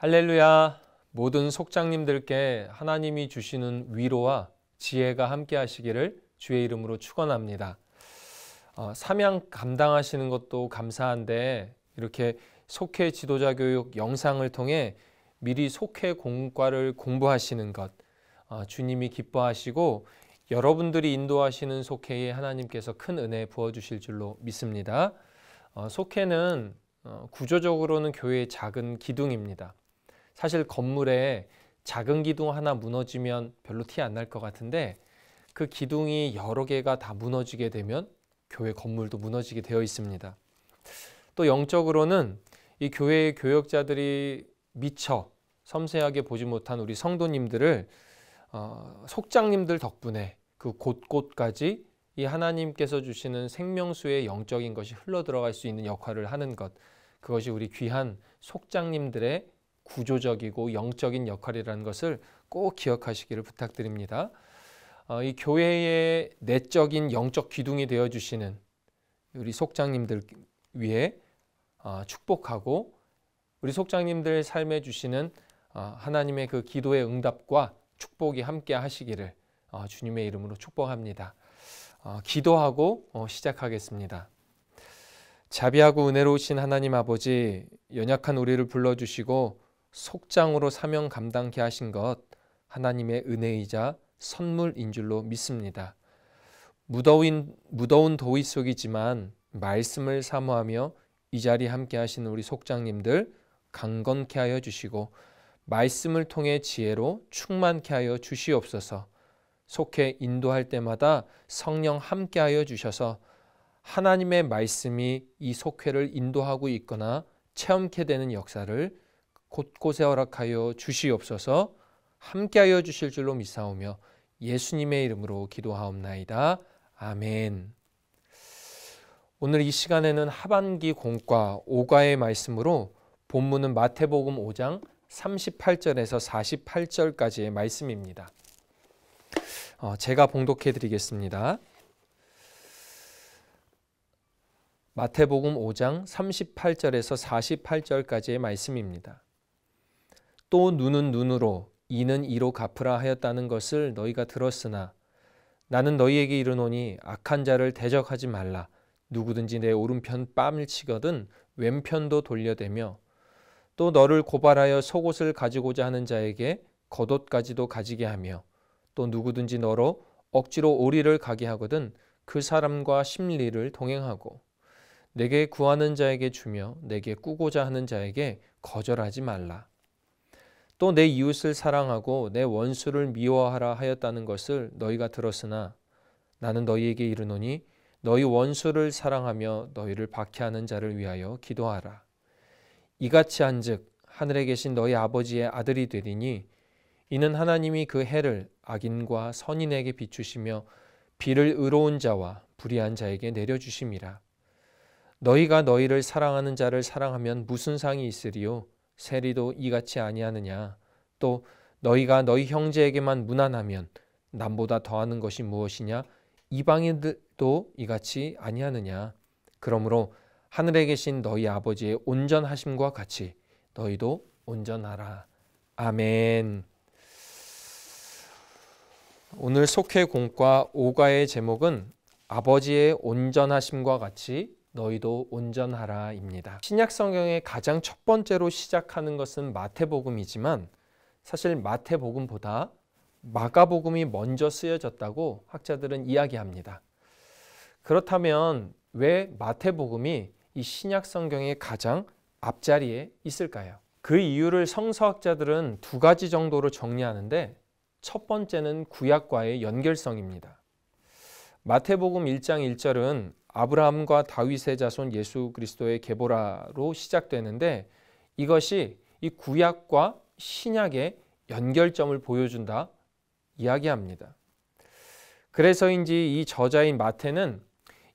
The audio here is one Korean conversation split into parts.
할렐루야. 모든 속장님들께 하나님이 주시는 위로와 지혜가 함께 하시기를 주의 이름으로 축원합니다. 사명 감당하시는 것도 감사한데 이렇게 속회 지도자 교육 영상을 통해 미리 속회 공과를 공부하시는 것 주님이 기뻐하시고 여러분들이 인도하시는 속회에 하나님께서 큰 은혜 부어주실 줄로 믿습니다. 속회는 구조적으로는 교회의 작은 기둥입니다. 사실 건물에 작은 기둥 하나 무너지면 별로 티 안 날 것 같은데 그 기둥이 여러 개가 다 무너지게 되면 교회 건물도 무너지게 되어 있습니다. 또 영적으로는 이 교회의 교역자들이 미처 섬세하게 보지 못한 우리 성도님들을 속장님들 덕분에 그 곳곳까지 이 하나님께서 주시는 생명수의 영적인 것이 흘러들어갈 수 있는 역할을 하는 것, 그것이 우리 귀한 속장님들의 구조적이고 영적인 역할이라는 것을 꼭 기억하시기를 부탁드립니다. 이 교회의 내적인 영적 기둥이 되어주시는 우리 속장님들 위해 축복하고 우리 속장님들 삶에 주시는 하나님의 그 기도의 응답과 축복이 함께 하시기를 주님의 이름으로 축복합니다. 기도하고 시작하겠습니다. 자비하고 은혜로우신 하나님 아버지, 연약한 우리를 불러주시고 속장으로 사명 감당케 하신 것 하나님의 은혜이자 선물인 줄로 믿습니다. 무더운 더위 속이지만 말씀을 사모하며 이 자리에 함께 하시는 우리 속장님들 강건케 하여 주시고 말씀을 통해 지혜로 충만케 하여 주시옵소서. 속해 인도할 때마다 성령 함께 하여 주셔서 하나님의 말씀이 이 속회를 인도하고 있거나 체험케 되는 역사를 곳곳에 허락하여 주시옵소서. 함께하여 주실 줄로 믿사오며 예수님의 이름으로 기도하옵나이다. 아멘. 오늘 이 시간에는 하반기 공과 5과의 말씀으로 본문은 마태복음 5장 38절에서 48절까지의 말씀입니다. 제가 봉독해 드리겠습니다. 마태복음 5장 38절에서 48절까지의 말씀입니다. 또 눈은 눈으로 이는 이로 갚으라 하였다는 것을 너희가 들었으나 나는 너희에게 이르노니 악한 자를 대적하지 말라. 누구든지 내 오른편 뺨을 치거든 왼편도 돌려대며 또 너를 고발하여 속옷을 가지고자 하는 자에게 겉옷까지도 가지게 하며 또 누구든지 너로 억지로 오리를 가게 하거든 그 사람과 심리를 동행하고 내게 구하는 자에게 주며 내게 꾸고자 하는 자에게 거절하지 말라. 또 내 이웃을 사랑하고 내 원수를 미워하라 하였다는 것을 너희가 들었으나 나는 너희에게 이르노니 너희 원수를 사랑하며 너희를 박해하는 자를 위하여 기도하라. 이같이 한즉 하늘에 계신 너희 아버지의 아들이 되리니 이는 하나님이 그 해를 악인과 선인에게 비추시며 비를 의로운 자와 불의한 자에게 내려주심이라. 너희가 너희를 사랑하는 자를 사랑하면 무슨 상이 있으리요? 세리도 이같이 아니하느냐? 또 너희가 너희 형제에게만 무난하면 남보다 더하는 것이 무엇이냐? 이방인들도 이같이 아니하느냐? 그러므로 하늘에 계신 너희 아버지의 온전하심과 같이 너희도 온전하라. 아멘. 오늘 속회 공과 5과의 제목은 아버지의 온전하심과 같이 너희도 온전하라입니다. 신약 성경의 가장 첫 번째로 시작하는 것은 마태복음이지만 사실 마태복음보다 마가복음이 먼저 쓰여졌다고 학자들은 이야기합니다. 그렇다면 왜 마태복음이 이 신약 성경의 가장 앞자리에 있을까요? 그 이유를 성서학자들은 두 가지 정도로 정리하는데 첫 번째는 구약과의 연결성입니다. 마태복음 1장 1절은 아브라함과 다윗의 자손 예수 그리스도의 계보라로 시작되는데 이것이 이 구약과 신약의 연결점을 보여준다 이야기합니다. 그래서인지 이 저자인 마태는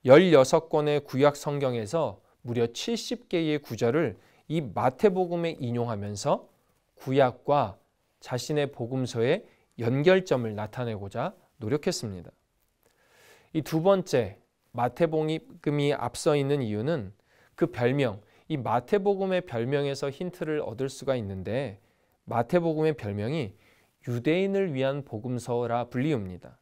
16권의 구약 성경에서 무려 70개의 구절을 이 마태복음에 인용하면서 구약과 자신의 복음서의 연결점을 나타내고자 노력했습니다. 이 두 번째 마태복음이 앞서 있는 이유는 그 별명 이 마태복음의 별명에서 힌트를 얻을 수가 있는데 마태복음의 별명이 유대인을 위한 복음서라 불리웁니다.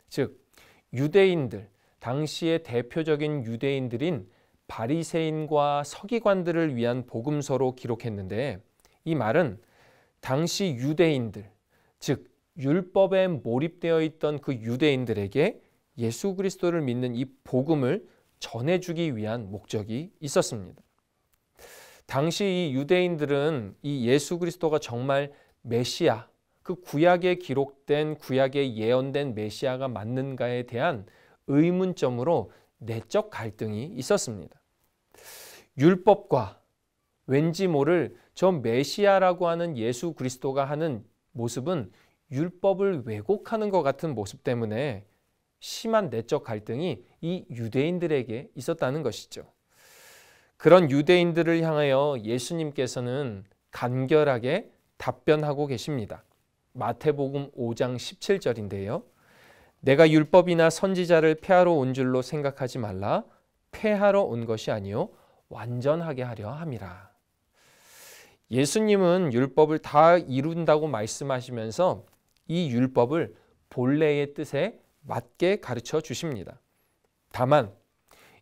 즉 유대인들, 당시의 대표적인 유대인들인 바리새인과 서기관들을 위한 복음서로 기록했는데 이 말은 당시 유대인들, 즉 율법에 몰입되어 있던 그 유대인들에게 예수 그리스도를 믿는 이 복음을 전해주기 위한 목적이 있었습니다. 당시 이 유대인들은 이 예수 그리스도가 정말 메시아, 그 구약에 기록된 구약에 예언된 메시아가 맞는가에 대한 의문점으로 내적 갈등이 있었습니다. 율법과 왠지 모를 저 메시아라고 하는 예수 그리스도가 하는 모습은 율법을 왜곡하는 것 같은 모습 때문에 심한 내적 갈등이 이 유대인들에게 있었다는 것이죠. 그런 유대인들을 향하여 예수님께서는 간결하게 답변하고 계십니다. 마태복음 5장 17절인데요. 내가 율법이나 선지자를 폐하러 온 줄로 생각하지 말라. 폐하러 온 것이 아니요 완전하게 하려 함이라. 예수님은 율법을 다 이룬다고 말씀하시면서 이 율법을 본래의 뜻에 맞게 가르쳐 주십니다. 다만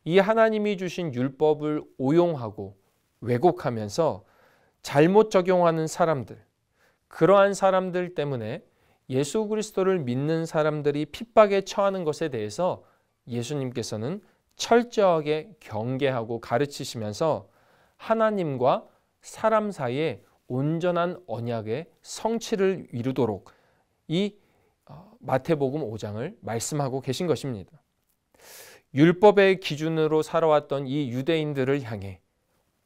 이 하나님이 주신 율법을 오용하고 왜곡하면서 잘못 적용하는 사람들, 그러한 사람들 때문에 예수 그리스도를 믿는 사람들이 핍박에 처하는 것에 대해서 예수님께서는 철저하게 경계하고 가르치시면서 하나님과 사람 사이에 온전한 언약의 성취를 이루도록 이 마태복음 5장을 말씀하고 계신 것입니다. 율법의 기준으로 살아왔던 이 유대인들을 향해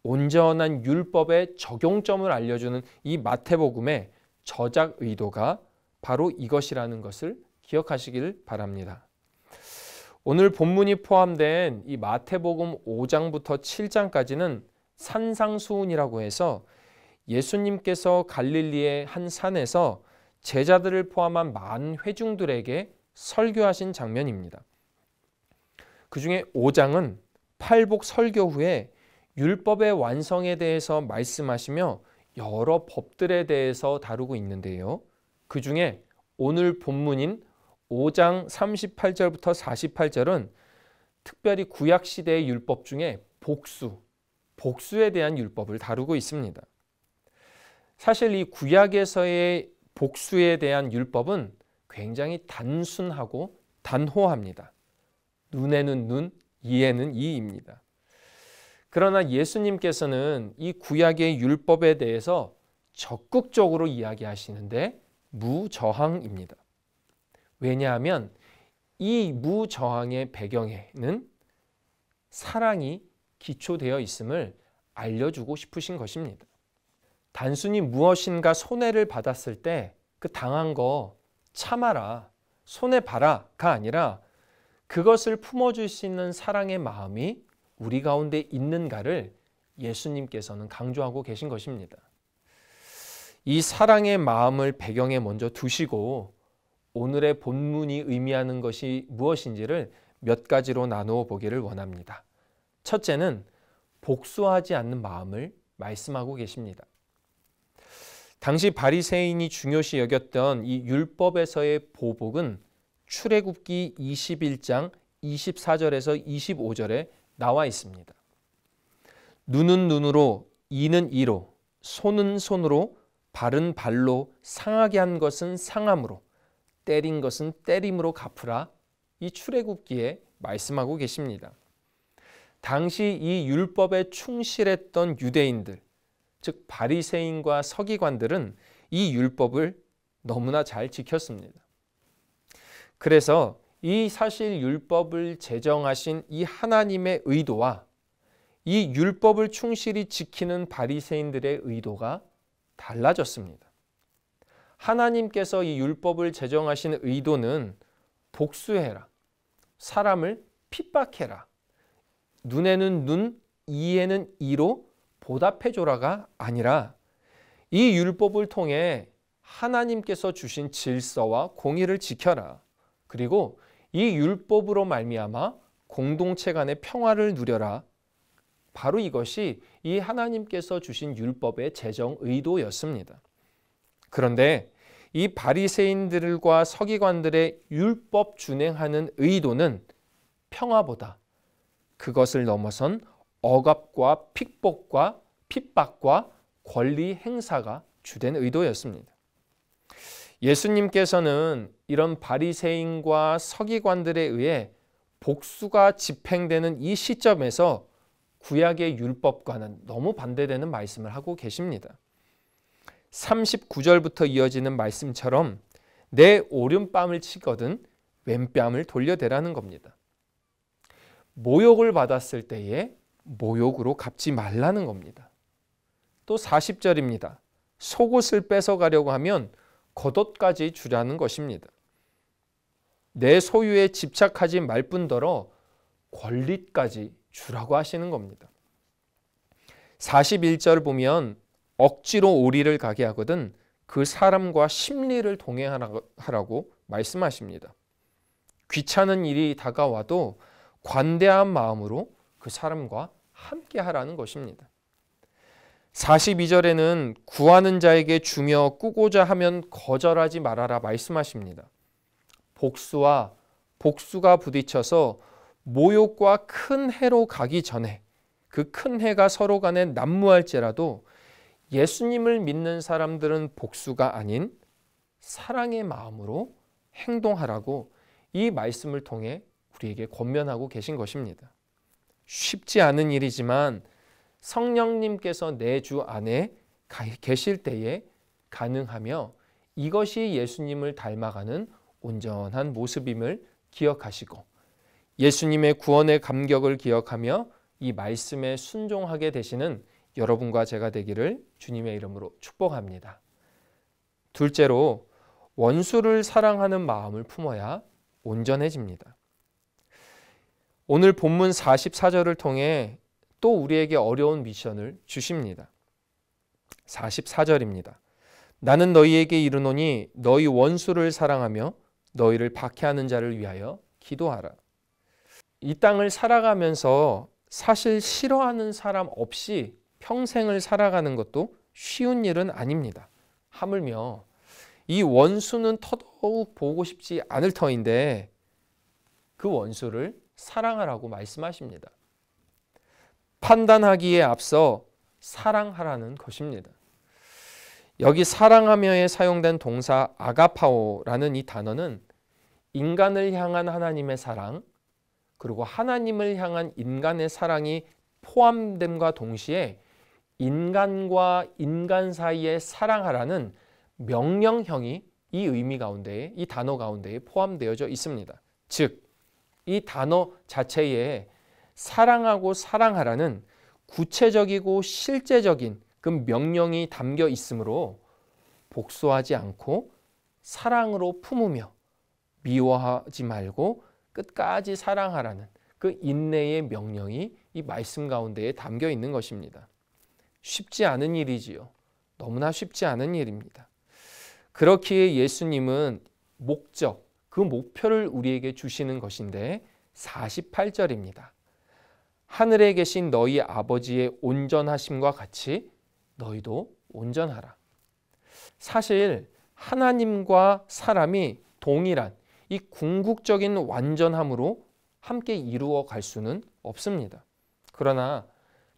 온전한 율법의 적용점을 알려주는 이 마태복음의 저작 의도가 바로 이것이라는 것을 기억하시길 바랍니다. 오늘 본문이 포함된 이 마태복음 5장부터 7장까지는 산상수훈이라고 해서 예수님께서 갈릴리의 한 산에서 제자들을 포함한 많은 회중들에게 설교하신 장면입니다. 그 중에 5장은 팔복 설교 후에 율법의 완성에 대해서 말씀하시며 여러 법들에 대해서 다루고 있는데요. 그 중에 오늘 본문인 5장 38절부터 48절은 특별히 구약시대의 율법 중에 복수에 대한 율법을 다루고 있습니다. 사실 이 구약에서의 복수에 대한 율법은 굉장히 단순하고 단호합니다. 눈에는 눈, 이에는 이입니다. 그러나 예수님께서는 이 구약의 율법에 대해서 적극적으로 이야기하시는데 무저항입니다. 왜냐하면 이 무저항의 배경에는 사랑이 기초되어 있음을 알려주고 싶으신 것입니다. 단순히 무엇인가 손해를 받았을 때 그 당한 거 참아라, 손해봐라가 아니라 그것을 품어줄 수 있는 사랑의 마음이 우리 가운데 있는가를 예수님께서는 강조하고 계신 것입니다. 이 사랑의 마음을 배경에 먼저 두시고 오늘의 본문이 의미하는 것이 무엇인지를 몇 가지로 나누어 보기를 원합니다. 첫째는 복수하지 않는 마음을 말씀하고 계십니다. 당시 바리새인이 중요시 여겼던 이 율법에서의 보복은 출애굽기 21장 24절에서 25절에 나와 있습니다. 눈은 눈으로, 이는 이로, 손은 손으로, 발은 발로 상하게 한 것은 상함으로, 때린 것은 때림으로 갚으라. 이 출애굽기에 말씀하고 계십니다. 당시 이 율법에 충실했던 유대인들, 즉 바리새인과 서기관들은 이 율법을 너무나 잘 지켰습니다. 그래서 이 사실 율법을 제정하신 이 하나님의 의도와 이 율법을 충실히 지키는 바리새인들의 의도가 달라졌습니다. 하나님께서 이 율법을 제정하신 의도는 복수해라, 사람을 핍박해라, 눈에는 눈, 이에는 이로 보답해줘라가 아니라 이 율법을 통해 하나님께서 주신 질서와 공의를 지켜라. 그리고 이 율법으로 말미암아 공동체 간의 평화를 누려라. 바로 이것이 이 하나님께서 주신 율법의 재정 의도였습니다. 그런데 이 바리새인들과 서기관들의 율법 준행하는 의도는 평화보다 그것을 넘어선 억압과 핍박과 권리 행사가 주된 의도였습니다. 예수님께서는 이런 바리새인과 서기관들에 의해 복수가 집행되는 이 시점에서 구약의 율법과는 너무 반대되는 말씀을 하고 계십니다. 39절부터 이어지는 말씀처럼 내 오른뺨을 치거든 왼뺨을 돌려대라는 겁니다. 모욕을 받았을 때에 모욕으로 갚지 말라는 겁니다. 또 40절입니다. 속옷을 뺏어가려고 하면 겉옷까지 주라는 것입니다. 내 소유에 집착하지 말 뿐더러 권리까지 주라고 하시는 겁니다. 41절 보면 억지로 오리를 가게 하거든 그 사람과 심리를 동행하라고 말씀하십니다. 귀찮은 일이 다가와도 관대한 마음으로 그 사람과 함께 하라는 것입니다. 42절에는 구하는 자에게 주며 꾸고자 하면 거절하지 말아라 말씀하십니다. 복수가 부딪혀서 모욕과 큰 해로 가기 전에 그 큰 해가 서로 간에 난무할지라도 예수님을 믿는 사람들은 복수가 아닌 사랑의 마음으로 행동하라고 이 말씀을 통해 우리에게 권면하고 계신 것입니다. 쉽지 않은 일이지만 성령님께서 내 주 안에 계실 때에 가능하며 이것이 예수님을 닮아가는 온전한 모습임을 기억하시고 예수님의 구원의 감격을 기억하며 이 말씀에 순종하게 되시는 여러분과 제가 되기를 주님의 이름으로 축복합니다. 둘째로 원수를 사랑하는 마음을 품어야 온전해집니다. 오늘 본문 44절을 통해 또 우리에게 어려운 미션을 주십니다. 44절입니다. 나는 너희에게 이르노니 너희 원수를 사랑하며 너희를 박해하는 자를 위하여 기도하라. 이 땅을 살아가면서 사실 싫어하는 사람 없이 평생을 살아가는 것도 쉬운 일은 아닙니다. 하물며 이 원수는 더더욱 보고 싶지 않을 터인데 그 원수를 사랑하라고 말씀하십니다. 판단하기에 앞서 사랑하라는 것입니다. 여기 사랑하며에 사용된 동사 아가파오라는 이 단어는 인간을 향한 하나님의 사랑 그리고 하나님을 향한 인간의 사랑이 포함됨과 동시에 인간과 인간 사이에 사랑하라는 명령형이 이 의미 가운데에 이 단어 가운데에 포함되어져 있습니다. 즉, 이 단어 자체에 사랑하고 사랑하라는 구체적이고 실제적인 그 명령이 담겨 있으므로 복수하지 않고 사랑으로 품으며 미워하지 말고 끝까지 사랑하라는 그 인내의 명령이 이 말씀 가운데에 담겨 있는 것입니다. 쉽지 않은 일이지요. 너무나 쉽지 않은 일입니다. 그렇기에 예수님은 목적, 그 목표를 우리에게 주시는 것인데 48절입니다. 하늘에 계신 너희 아버지의 온전하심과 같이 너희도 온전하라. 사실 하나님과 사람이 동일한 이 궁극적인 완전함으로 함께 이루어 갈 수는 없습니다. 그러나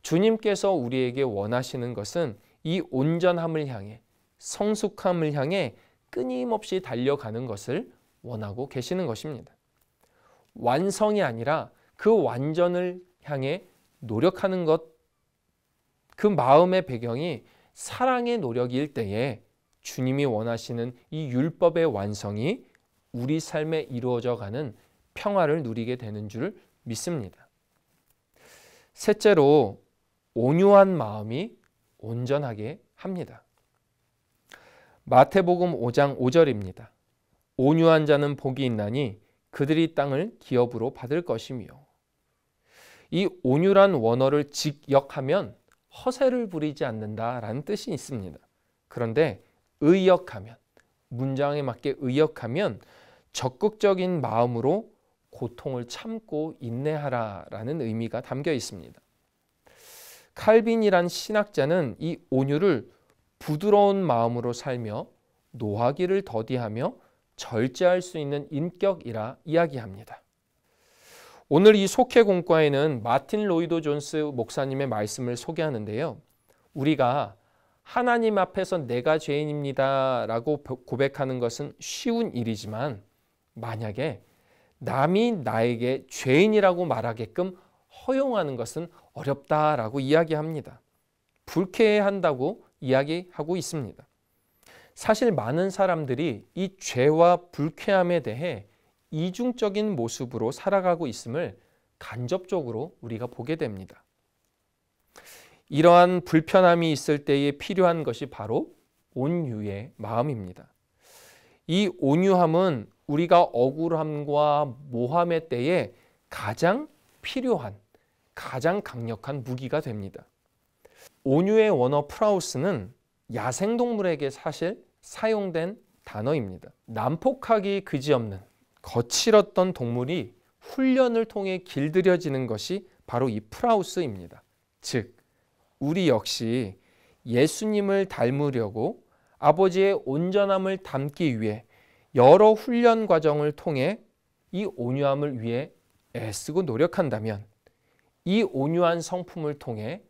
주님께서 우리에게 원하시는 것은 이 온전함을 향해 성숙함을 향해 끊임없이 달려가는 것을 원하고 계시는 것입니다. 완성이 아니라 그 완전을 향해 노력하는 것, 그 마음의 배경이 사랑의 노력일 때에 주님이 원하시는 이 율법의 완성이 우리 삶에 이루어져 가는 평화를 누리게 되는 줄 믿습니다. 셋째로 온유한 마음이 온전하게 합니다. 마태복음 5장 5절입니다. 온유한 자는 복이 있나니 그들이 땅을 기업으로 받을 것이며. 이 온유란 원어를 직역하면 허세를 부리지 않는다라는 뜻이 있습니다. 그런데 의역하면, 문장에 맞게 의역하면 적극적인 마음으로 고통을 참고 인내하라라는 의미가 담겨 있습니다. 칼빈이란 신학자는 이 온유를 부드러운 마음으로 살며 노하기를 더디하며 절제할 수 있는 인격이라 이야기합니다. 오늘 이 속회공과에는 마틴 로이드 존스 목사님의 말씀을 소개하는데요. 우리가 하나님 앞에서 내가 죄인입니다 라고 고백하는 것은 쉬운 일이지만 만약에 남이 나에게 죄인이라고 말하게끔 허용하는 것은 어렵다라고 이야기합니다. 불쾌해한다고 이야기하고 있습니다. 사실 많은 사람들이 이 죄와 불쾌함에 대해 이중적인 모습으로 살아가고 있음을 간접적으로 우리가 보게 됩니다. 이러한 불편함이 있을 때에 필요한 것이 바로 온유의 마음입니다. 이 온유함은 우리가 억울함과 모함의 때에 가장 필요한, 가장 강력한 무기가 됩니다. 온유의 원어 프라우스는 야생동물에게 사실 사용된 단어입니다. 난폭하기 그지없는 거칠었던 동물이 훈련을 통해 길들여지는 것이 바로 이 프라우스입니다. 즉, 우리 역시 예수님을 닮으려고 아버지의 온전함을 담기 위해 여러 훈련 과정을 통해 이 온유함을 위해 애쓰고 노력한다면 이 온유한 성품을 통해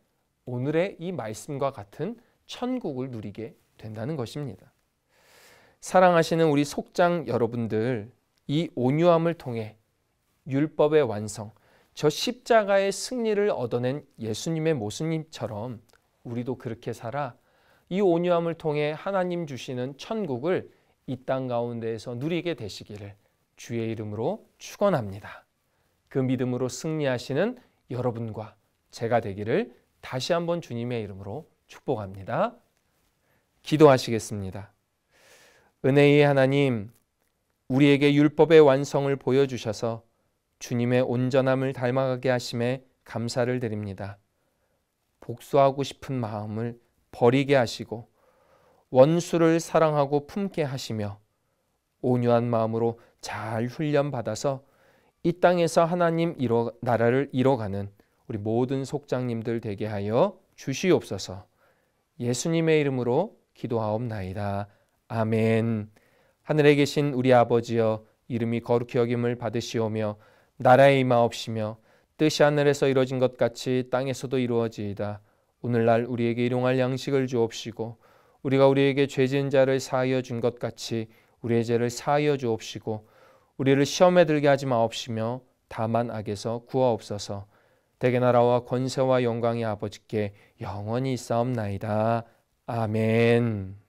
오늘의 이 말씀과 같은 천국을 누리게 된다는 것입니다. 사랑하시는 우리 속장 여러분들, 이 온유함을 통해 율법의 완성, 저 십자가의 승리를 얻어낸 예수님의 모습님처럼 우리도 그렇게 살아 이 온유함을 통해 하나님 주시는 천국을 이 땅 가운데에서 누리게 되시기를 주의 이름으로 축원합니다. 그 믿음으로 승리하시는 여러분과 제가 되기를 다시 한번 주님의 이름으로 축복합니다. 기도하시겠습니다. 은혜의 하나님, 우리에게 율법의 완성을 보여주셔서 주님의 온전함을 닮아가게 하심에 감사를 드립니다. 복수하고 싶은 마음을 버리게 하시고 원수를 사랑하고 품게 하시며 온유한 마음으로 잘 훈련받아서 이 땅에서 하나님 나라를 이뤄가는 우리 모든 속장님들 되게 하여 주시옵소서. 예수님의 이름으로 기도하옵나이다. 아멘. 하늘에 계신 우리 아버지여, 이름이 거룩히 여김을 받으시오며 나라에 임하옵시며 뜻이 하늘에서 이루어진 것 같이 땅에서도 이루어지이다. 오늘날 우리에게 일용할 양식을 주옵시고 우리가 우리에게 죄 지은 자를 사하여 준 것 같이 우리의 죄를 사하여 주옵시고 우리를 시험에 들게 하지 마옵시며 다만 악에서 구하옵소서. 대개 나라와 권세와 영광이 아버지께 영원히 있사옵나이다. 아멘.